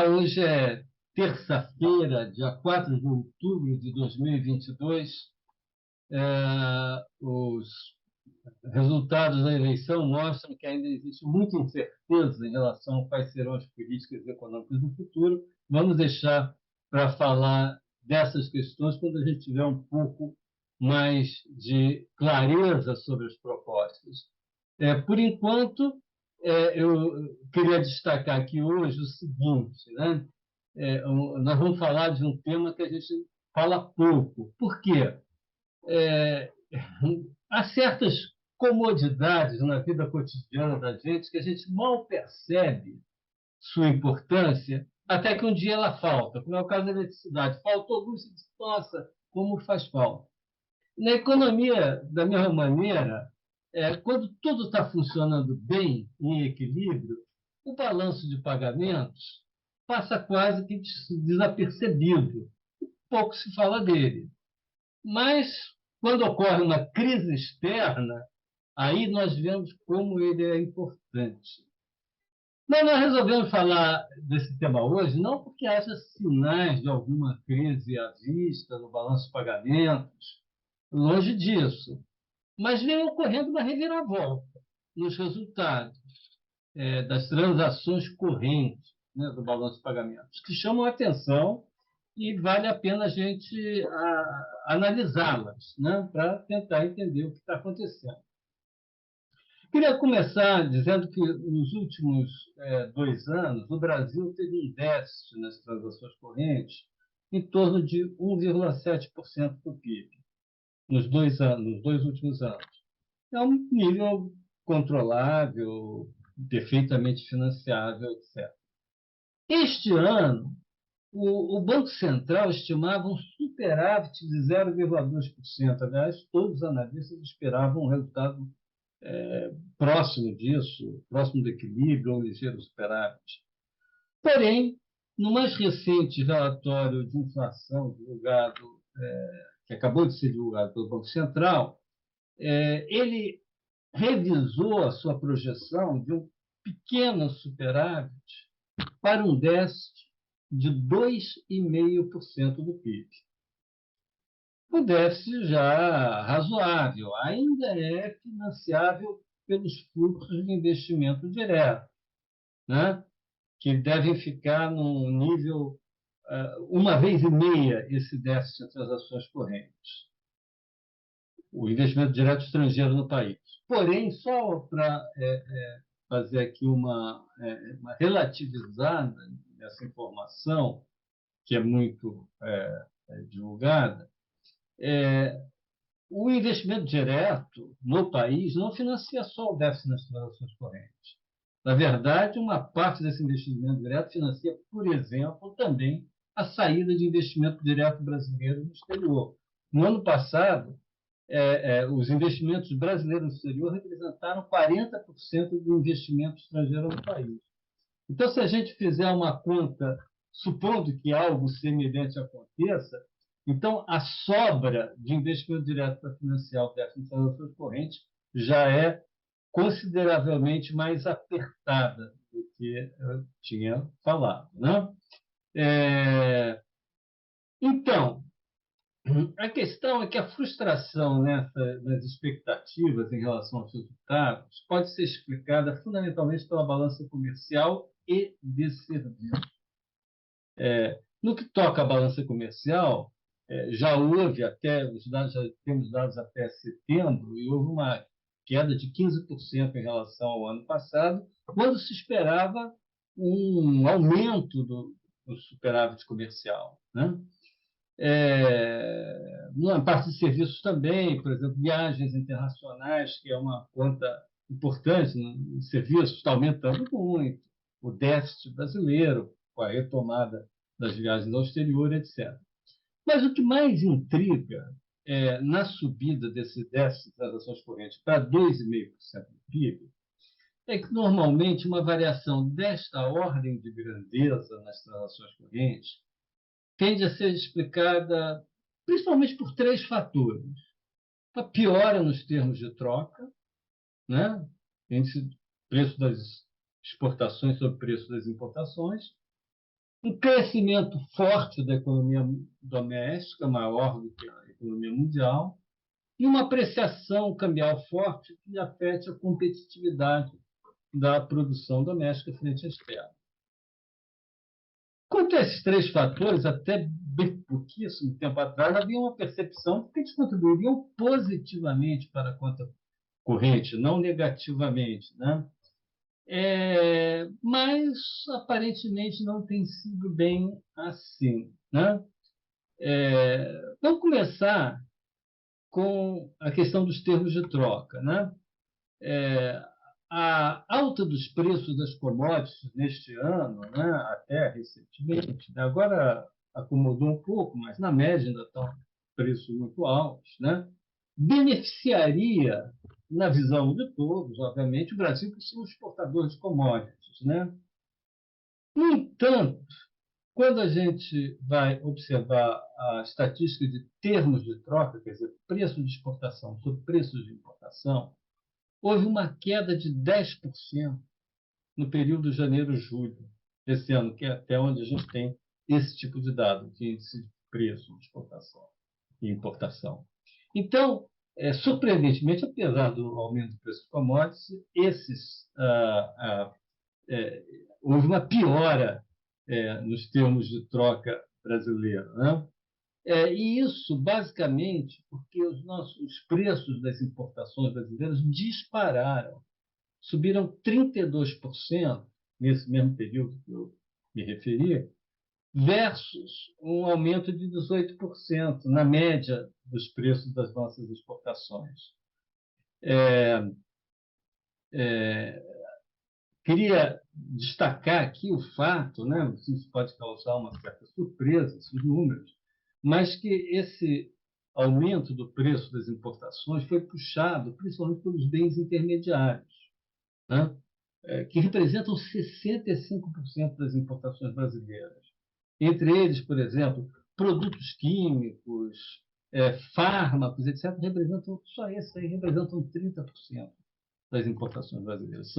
Hoje é terça-feira, dia 4 de outubro de 2022. Os resultados da eleição mostram que ainda existe muita incerteza em relação a quais serão as políticas econômicas do futuro. Vamos deixar para falar dessas questões quando a gente tiver um pouco mais de clareza sobre as propostas. Por enquanto, eu queria destacar aqui hoje o seguinte, né? Nós vamos falar de um tema que a gente fala pouco. Por quê? É, Há certas comodidades na vida cotidiana da gente que a gente mal percebe sua importância até que um dia ela falta, como é o caso da eletricidade. Faltou luz e diz, nossa, como faz falta. Na economia, da mesma maneira, quando tudo está funcionando bem, em equilíbrio, o balanço de pagamentos passa quase que desapercebido. Pouco se fala dele. Mas, quando ocorre uma crise externa, aí nós vemos como ele é importante. Mas nós resolvemos falar desse tema hoje não porque haja sinais de alguma crise à vista no balanço de pagamentos, longe disso, mas vem ocorrendo uma reviravolta nos resultados das transações correntes, né, do balanço de pagamentos, que chamam a atenção e vale a pena a gente analisá-las, né, para tentar entender o que está acontecendo. Queria começar dizendo que nos últimos 2 anos, o Brasil teve um déficit nas transações correntes em torno de 1,7% do PIB, nos 2 anos, nos 2 últimos anos. É um nível controlável, perfeitamente financiável, etc. Este ano, o Banco Central estimava um superávit de 0,2%. Aliás, todos os analistas esperavam um resultado próximo disso, próximo do equilíbrio, ou um ligeiro superávit. Porém, no mais recente relatório de inflação divulgado, que acabou de ser divulgado pelo Banco Central, ele revisou a sua projeção de um pequeno superávit para um déficit de 2,5% do PIB. O déficit já razoável, ainda é financiável pelos fluxos de investimento direto, né? Que devem ficar num nível, 1,5 vezes esse déficit de transações correntes, o investimento direto estrangeiro no país. Porém, só para fazer aqui uma relativizada nessa informação, que é muito divulgada, o investimento direto no país não financia só o déficit nas transações correntes. Na verdade, uma parte desse investimento direto financia, por exemplo, também a saída de investimento direto brasileiro no exterior. No ano passado, os investimentos brasileiros no exterior representaram 40% do investimento estrangeiro no país. Então, se a gente fizer uma conta, supondo que algo semelhante aconteça, então a sobra de investimento direto para financiar o déficit de transações correntes já é consideravelmente mais apertada do que eu tinha falado, né? Então, a questão é que a frustração nas expectativas em relação aos resultados pode ser explicada fundamentalmente pela balança comercial e de serviços. No que toca à balança comercial, já houve já temos dados até setembro, e houve uma queda de 15% em relação ao ano passado, quando se esperava um aumento do superávit comercial, né? Na parte de serviços também, por exemplo, viagens internacionais, que é uma conta importante em serviços, está aumentando muito. O déficit brasileiro, com a retomada das viagens ao exterior, etc. Mas o que mais intriga na subida desse déficit de transações correntes para 2,5% do PIB é que, normalmente, uma variação desta ordem de grandeza nas transações correntes tende a ser explicada principalmente por 3 fatores. A piora nos termos de troca, né? Índice preço das exportações sobre preço das importações, um crescimento forte da economia doméstica, maior do que a economia mundial, e uma apreciação cambial forte que afete a competitividade da produção doméstica frente à externa. Quanto a esses três fatores, até bem pouquíssimo tempo atrás, havia uma percepção de que eles contribuiriam positivamente para a conta corrente, não negativamente, né? Mas, aparentemente, não tem sido bem assim, né? Vamos começar com a questão dos termos de troca, né? A alta dos preços das commodities neste ano, né, até recentemente, né, agora acomodou um pouco, mas na média ainda estão preços muito altos, né, beneficiaria, na visão de todos, obviamente, o Brasil, que é um exportador de commodities. Né? No entanto, quando a gente vai observar a estatística de termos de troca, quer dizer, preço de exportação sobre preços de importação, houve uma queda de 10% no período janeiro-julho desse ano, que é até onde a gente tem esse tipo de dado, de índice de preço de exportação e importação. Então, surpreendentemente, apesar do aumento do preço de commodities, houve uma piora nos termos de troca brasileiro. Né? E isso, basicamente, porque os preços das importações brasileiras dispararam, subiram 32% nesse mesmo período que eu me referi, versus um aumento de 18% na média dos preços das nossas exportações. Queria destacar aqui o fato, né, isso pode causar uma certa surpresa, esses números, mas que esse aumento do preço das importações foi puxado principalmente pelos bens intermediários, né, que representam 65% das importações brasileiras. Entre eles, por exemplo, produtos químicos, fármacos, etc., só esses aí representam 30% das importações brasileiras.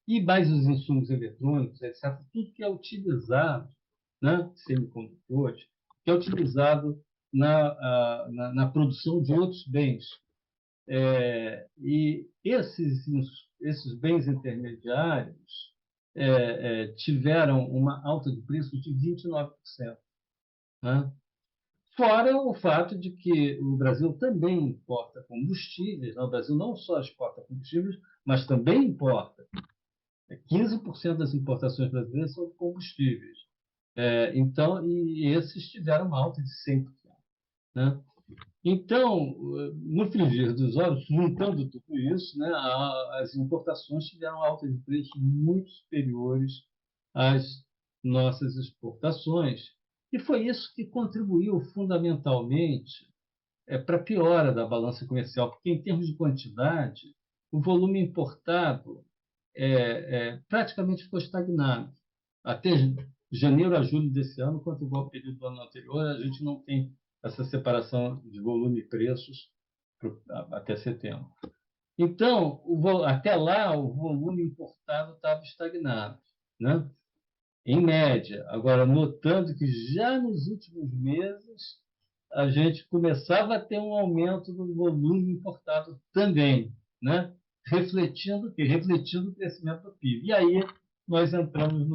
E mais os insumos eletrônicos, etc., tudo que é utilizado, né, semicondutores, que é utilizado na produção de outros bens. E esses bens intermediários tiveram uma alta de preço de 29%. Né? Fora o fato de que o Brasil também importa combustíveis, o Brasil não só exporta combustíveis, mas também importa. 15% das importações brasileiras são de combustíveis. Então, e esses tiveram uma alta de 100%. Né? Então, no frigir dos olhos, juntando tudo isso, né, as importações tiveram alta de preços muito superiores às nossas exportações. E foi isso que contribuiu fundamentalmente para a piora da balança comercial, porque, em termos de quantidade, o volume importado praticamente ficou estagnado. Até janeiro a julho desse ano, quanto igual ao período do ano anterior, a gente não tem essa separação de volume e preços até setembro. Então, até lá, o volume importado estava estagnado, né? Em média. Agora, notando que já nos últimos meses a gente começava a ter um aumento do volume importado também, né? Refletindo o crescimento do PIB. E aí nós entramos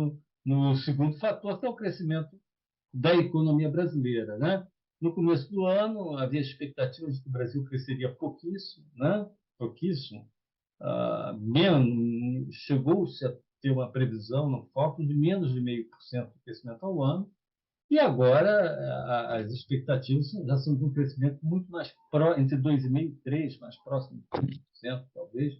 no segundo fator, que é o crescimento da economia brasileira. Né? No começo do ano, havia expectativas de que o Brasil cresceria pouquíssimo, né? Pouquíssimo. Chegou-se a ter uma previsão no foco de menos de 0,5% de crescimento ao ano, e agora as expectativas já são de um crescimento muito mais entre 2,5% e 3%, mais próximo de 3%, talvez,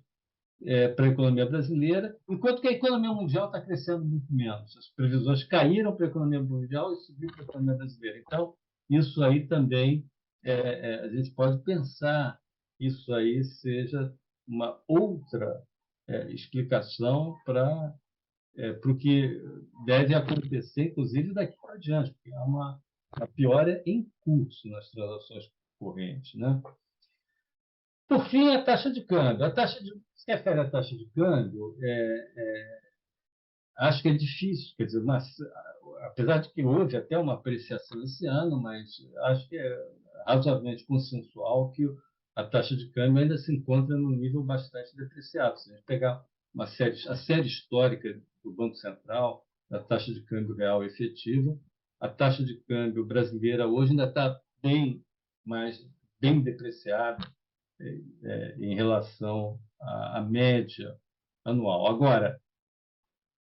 para a economia brasileira, enquanto que a economia mundial está crescendo muito menos. As previsões caíram para a economia mundial e subiram para a economia brasileira. Então, isso aí também, a gente pode pensar que isso aí seja uma outra explicação para o que deve acontecer, inclusive, daqui para diante, porque há uma piora em curso nas transações correntes. Né? Por fim, a taxa de câmbio. Se refere à taxa de câmbio, acho que é difícil, quer dizer, apesar de que houve até uma apreciação esse ano, mas acho que é razoavelmente consensual que a taxa de câmbio ainda se encontra num nível bastante depreciado. Se a gente pegar a série histórica do Banco Central, da taxa de câmbio real efetiva, a taxa de câmbio brasileira hoje ainda está bem depreciada em relação à média anual. Agora,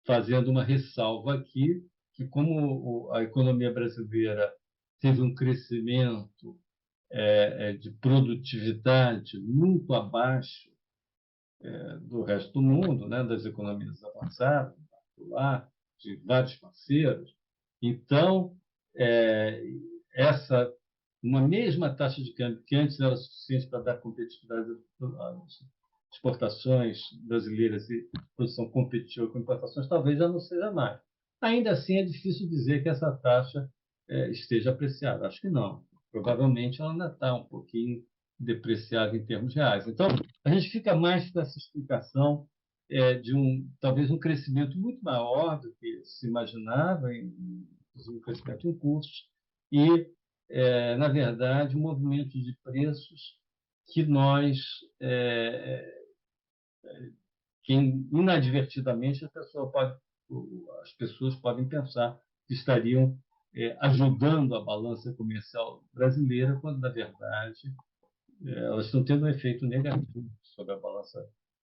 fazendo uma ressalva aqui, que como a economia brasileira teve um crescimento de produtividade muito abaixo do resto do mundo, né, das economias avançadas, lá, de vários parceiros. Então, é, essa uma mesma taxa de câmbio que antes era suficiente para dar competitividade às exportações brasileiras e produção competitiva com importações, talvez já não seja mais. Ainda assim, é difícil dizer que essa taxa esteja apreciada. Acho que não. Provavelmente ela ainda está um pouquinho depreciada em termos reais. Então, a gente fica mais com essa explicação de talvez um crescimento muito maior do que se imaginava, um crescimento em cursos, e, na verdade, um movimento de preços que que inadvertidamente as pessoas podem pensar que estariam ajudando a balança comercial brasileira, quando, na verdade, elas estão tendo um efeito negativo sobre a balança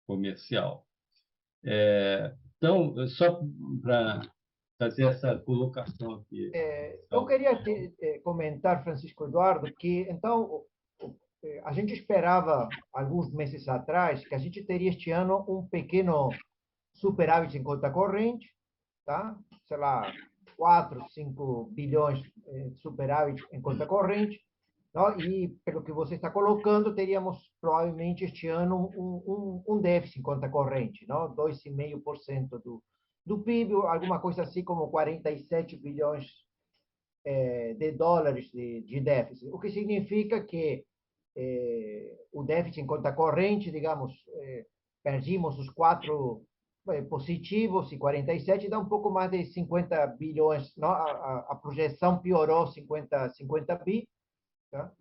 comercial. Então, só para fazer essa colocação aqui. Eu queria comentar, Francisco Eduardo, que então a gente esperava alguns meses atrás que a gente teria este ano um pequeno superávit em conta corrente, tá? Sei lá, 4, 5 bilhões de superávit em conta corrente, não? E pelo que você está colocando, teríamos provavelmente este ano um déficit em conta corrente, não? 2,5% do PIB, alguma coisa assim como 47 bilhões de dólares de déficit, o que significa que o déficit em conta corrente, digamos, perdimos os 4 positivos e 47, dá um pouco mais de 50 bilhões, não? A projeção piorou 50 bi, tá?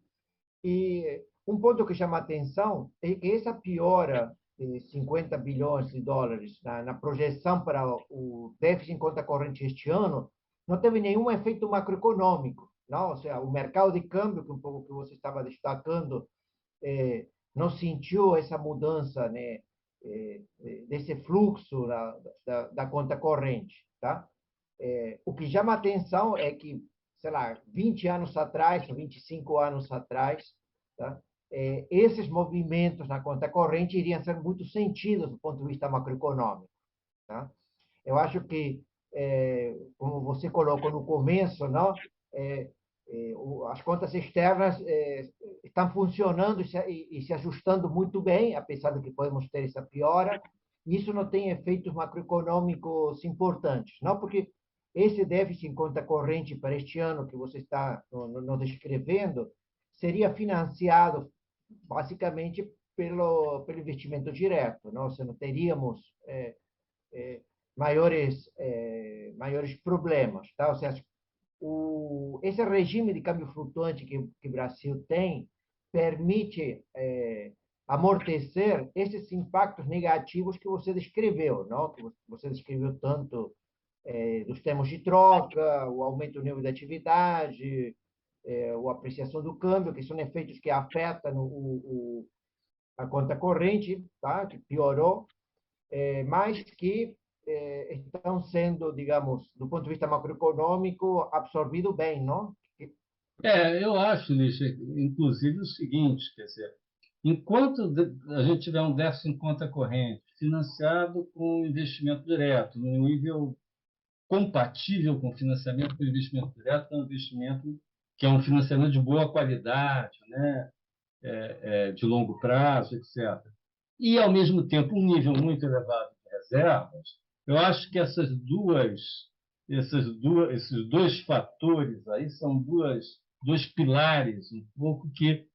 E um ponto que chama a atenção é que essa piora de 50 bilhões de dólares na projeção para o déficit em conta corrente este ano não teve nenhum efeito macroeconômico, não? Ou seja, o mercado de câmbio, que um pouco que você estava destacando, não sentiu essa mudança, né, desse fluxo da conta corrente, tá? O que chama a atenção é que, sei lá, 20 anos atrás, ou 25 anos atrás, tá? Esses movimentos na conta corrente iriam ser muito sentidos do ponto de vista macroeconômico, tá? Eu acho que, como você colocou no começo, não? As contas externas estão funcionando e se ajustando muito bem, apesar de que podemos ter essa piora. Isso não tem efeitos macroeconômicos importantes, não? Porque esse déficit em conta corrente para este ano que você está nos descrevendo seria financiado basicamente pelo investimento direto, não? Você não teríamos maiores problemas, tá? Ou seja, esse regime de câmbio flutuante que o Brasil tem permite amortecer esses impactos negativos que você descreveu, não? Que você descreveu tanto dos termos de troca, o aumento do nível de atividade, a apreciação do câmbio, que são efeitos que afetam a conta corrente, tá? Que piorou, mas que estão sendo, digamos, do ponto de vista macroeconômico, absorvidos bem, não? Eu acho, Lígia, inclusive, o seguinte, quer dizer, enquanto a gente tiver um déficit em conta corrente financiado com investimento direto, no nível compatível com financiamento com investimento direto, que é um financiamento de boa qualidade, né? De longo prazo, etc. E, ao mesmo tempo, um nível muito elevado de reservas, eu acho que esses dois fatores aí são dois pilares um pouco que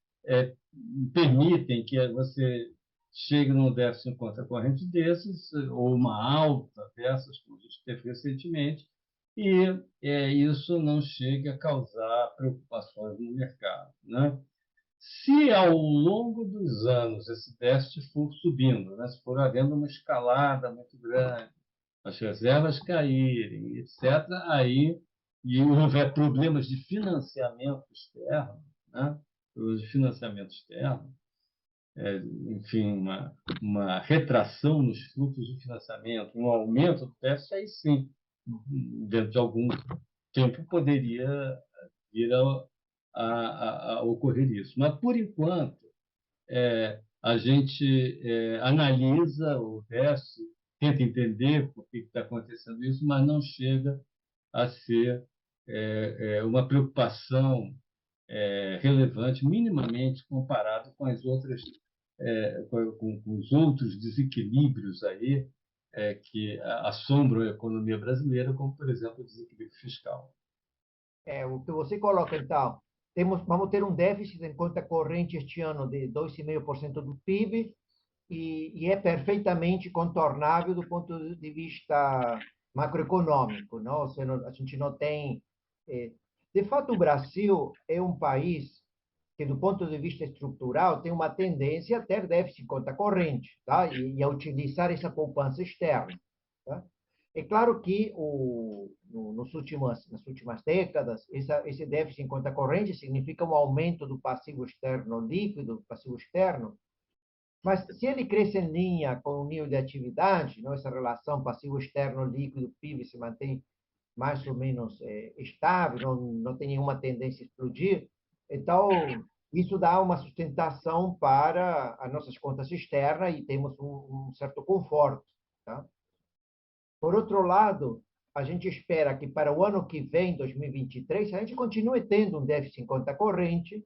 permitem que você chegue num déficit em conta corrente desses, ou uma alta dessas, como a gente teve recentemente, e isso não chegue a causar preocupações no mercado, né? Se ao longo dos anos esse déficit for subindo, né, se for havendo uma escalada muito grande, as reservas caírem, etc., aí, e houver problemas de financiamento externo, né, problemas de financiamento externo, enfim, uma retração nos fluxos de financiamento, um aumento do déficit, aí sim, dentro de algum tempo, poderia vir a ocorrer isso. Mas, por enquanto, a gente analisa o déficit, tenta entender por que está acontecendo isso, mas não chega a ser uma preocupação relevante, minimamente comparado com as outras, com os outros desequilíbrios aí que assombram a economia brasileira, como, por exemplo, o desequilíbrio fiscal. O que você coloca, então, vamos ter um déficit em conta corrente este ano de 2,5% do PIB, e é perfeitamente contornável do ponto de vista macroeconômico, não? A gente não tem... De fato, o Brasil é um país que, do ponto de vista estrutural, tem uma tendência a ter déficit em conta corrente, tá? E a utilizar essa poupança externa, tá? É claro que nas últimas décadas, esse déficit em conta corrente significa um aumento do passivo externo líquido, do passivo externo, mas se ele cresce em linha com o nível de atividade, não, essa relação passivo externo líquido PIB se mantém mais ou menos estável, não tem nenhuma tendência a explodir, então isso dá uma sustentação para as nossas contas externas e temos um certo conforto, tá? Por outro lado, a gente espera que para o ano que vem, 2023, a gente continue tendo um déficit em conta corrente,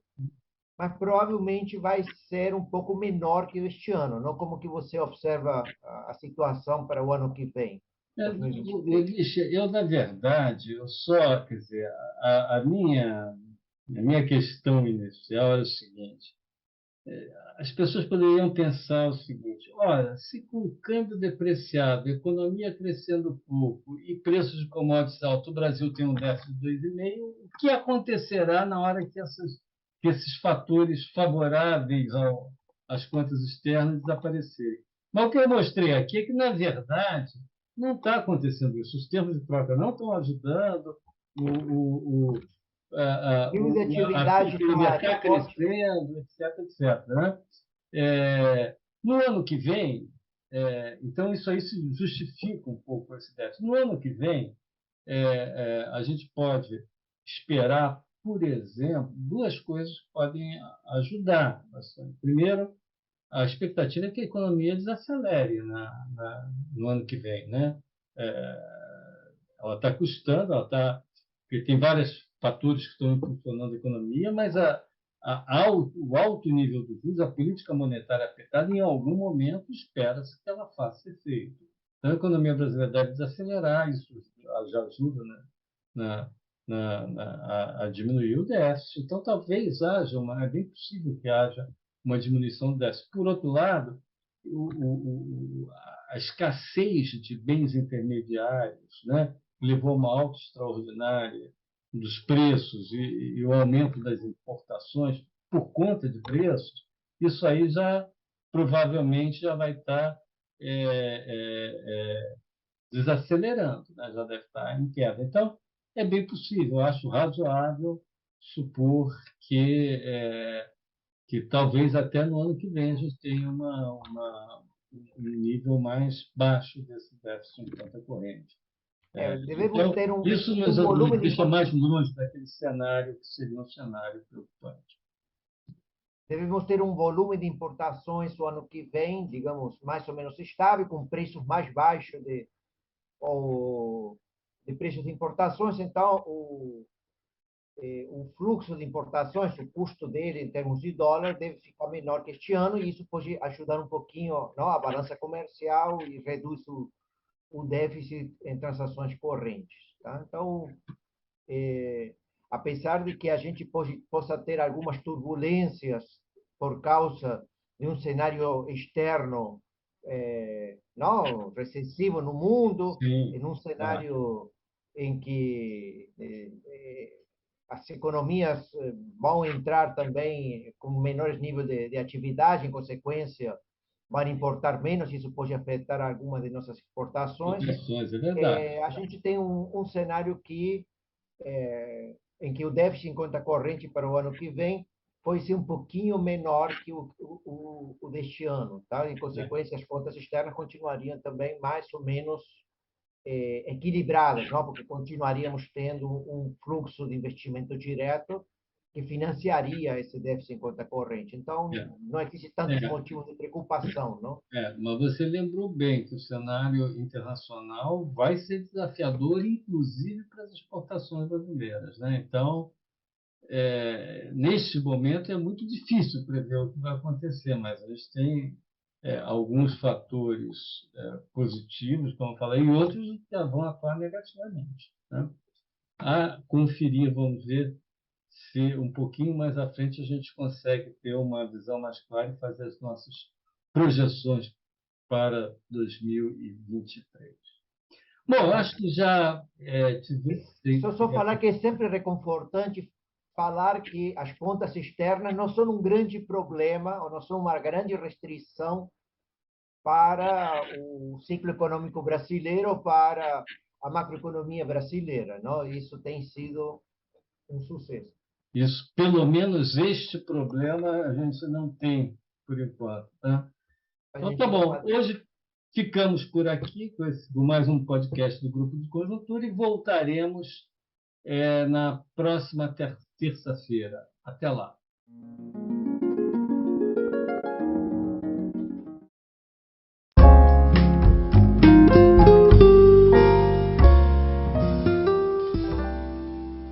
mas provavelmente vai ser um pouco menor que este ano, não como que você observa a situação para o ano que vem, 2023. Elixa, na verdade, eu só, quer dizer, a minha questão inicial era o seguinte: as pessoas poderiam pensar o seguinte: olha, se com o câmbio depreciado, economia crescendo pouco e preços de commodities altos, o Brasil tem um déficit de 2,5, o que acontecerá na hora que esses fatores favoráveis às contas externas desaparecerem? Mas o que eu mostrei aqui é que, na verdade, não está acontecendo isso. Os termos de troca não estão ajudando, o, Nível de a atividade economia está tá forte. crescendo, etc, etc, né? No ano que vem, então isso aí se justifica um pouco esse déficit. No ano que vem, a gente pode esperar, por exemplo, duas coisas que podem ajudar bastante. Primeiro, a expectativa é que a economia desacelere no ano que vem, né? Ela está custando, porque tem vários fatores que estão impulsionando a economia, mas o alto nível dos juros, a política monetária afetada, em algum momento espera-se que ela faça efeito. Então, a economia brasileira deve desacelerar, isso já ajuda, né, a diminuir o déficit. Então, talvez é bem possível que haja uma diminuição do déficit. Por outro lado, a escassez de bens intermediários, né, levou a uma alta extraordinária dos preços e o aumento das importações por conta de preços, isso aí já provavelmente já vai estar desacelerando, né? Já deve estar em queda. Então, é bem possível, eu acho razoável supor que talvez até no ano que vem a gente tenha um nível mais baixo desse déficit em conta corrente. Devemos Então, ter isso um volume nos de deixa mais longe daquele cenário que seria um cenário preocupante. devemos ter um volume de importações o ano que vem, digamos, mais ou menos estável, com preços mais baixos de preços de importações. Então, o fluxo de importações, o custo dele em termos de dólar, deve ficar menor que este ano, e isso pode ajudar um pouquinho, não, a balança comercial e reduz o déficit em transações correntes. Tá? Então, apesar de que a gente possa ter algumas turbulências por causa de um cenário externo não recessivo no mundo, sim, em um claro. cenário em que as economias vão entrar também com menores níveis de atividade, em consequência, vão importar menos, isso pode afetar algumas de nossas exportações. Exportações, é verdade. A gente tem um cenário em que o déficit em conta corrente para o ano que vem foi ser um pouquinho menor que o deste ano. Tá? Em É, consequência, as contas externas continuariam também mais ou menos equilibradas, não? Porque continuaríamos tendo um fluxo de investimento direto que financiaria esse déficit em conta corrente. Então, não existe é, tantos é. motivos de preocupação, não? Mas você lembrou bem que o cenário internacional vai ser desafiador, inclusive para as exportações brasileiras, né? Então, neste momento é muito difícil prever o que vai acontecer, mas a gente tem alguns fatores positivos, como eu falei, e outros que vão atuar negativamente, né? A conferir, vamos ver se um pouquinho mais à frente a gente consegue ter uma visão mais clara e fazer as nossas projeções para 2023. Bom, eu acho que já Só falar que é sempre reconfortante falar que as contas externas não são um grande problema ou não são uma grande restrição para o ciclo econômico brasileiro ou para a macroeconomia brasileira, não? Isso tem sido um sucesso. isso, pelo menos este problema a gente não tem por enquanto, tá? A Então tá gente não bom. pode... Hoje ficamos por aqui com mais um podcast do Grupo de Conjuntura e voltaremos na próxima terça-feira. Até lá.